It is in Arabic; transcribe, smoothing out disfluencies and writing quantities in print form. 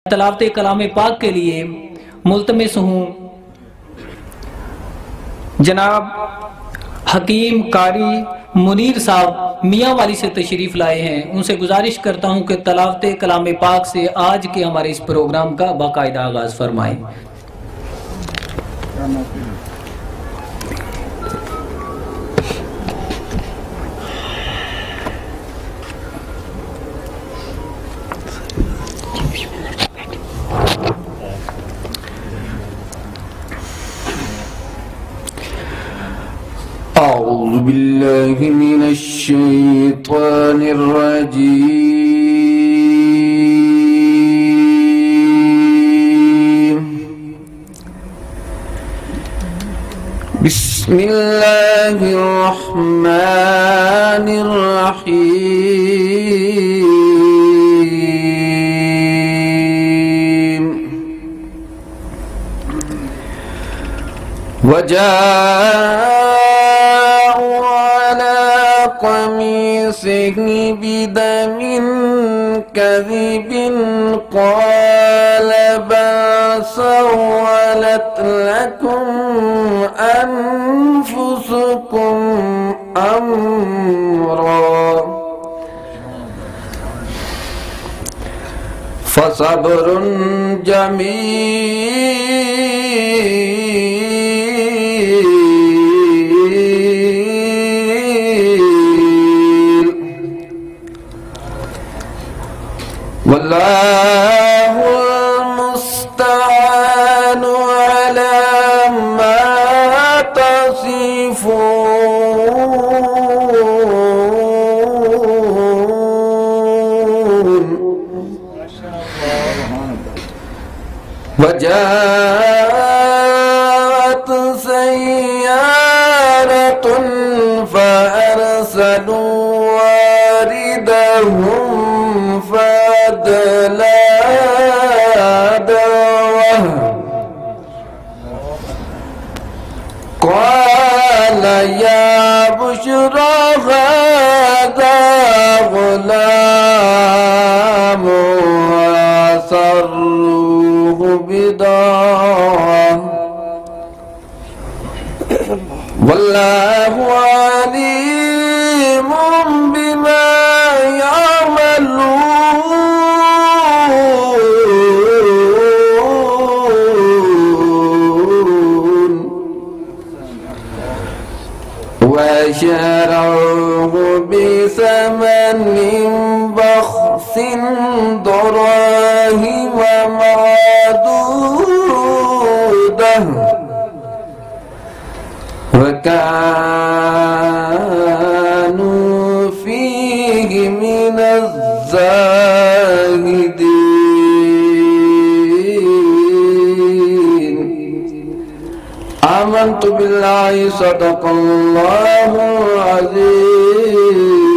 तलावत कलाम पाक के लिए मुल्तमिस हूँ जनाब हकीम कारी मुनीर साहब मियाँ वाली से तशरीफ़ लाए हैं। उनसे गुजारिश करता हूँ कि तलावत कलाम पाक से आज के हमारे इस प्रोग्राम का बाकायदा आगाज़ फरमाएं। أعوذ بالله من الشيطان الرجيم. بسم الله الرحمن الرحيم. قميصه بدم كذب قال بل سولت لكم أنفسكم أمرا فصبر جميل والله المستعان على ما تصفون. وجاءت سيارة فأرسلوا واردهم فأدلى دلوه قال يا بشرى هذا غلام وأسروه بضاعة والله عليم بما يعملون. وشروه بثمن بخس دراهم معدودة وكانوا فيه من الزاهدين. آمنت بالله صدق الله العظيم.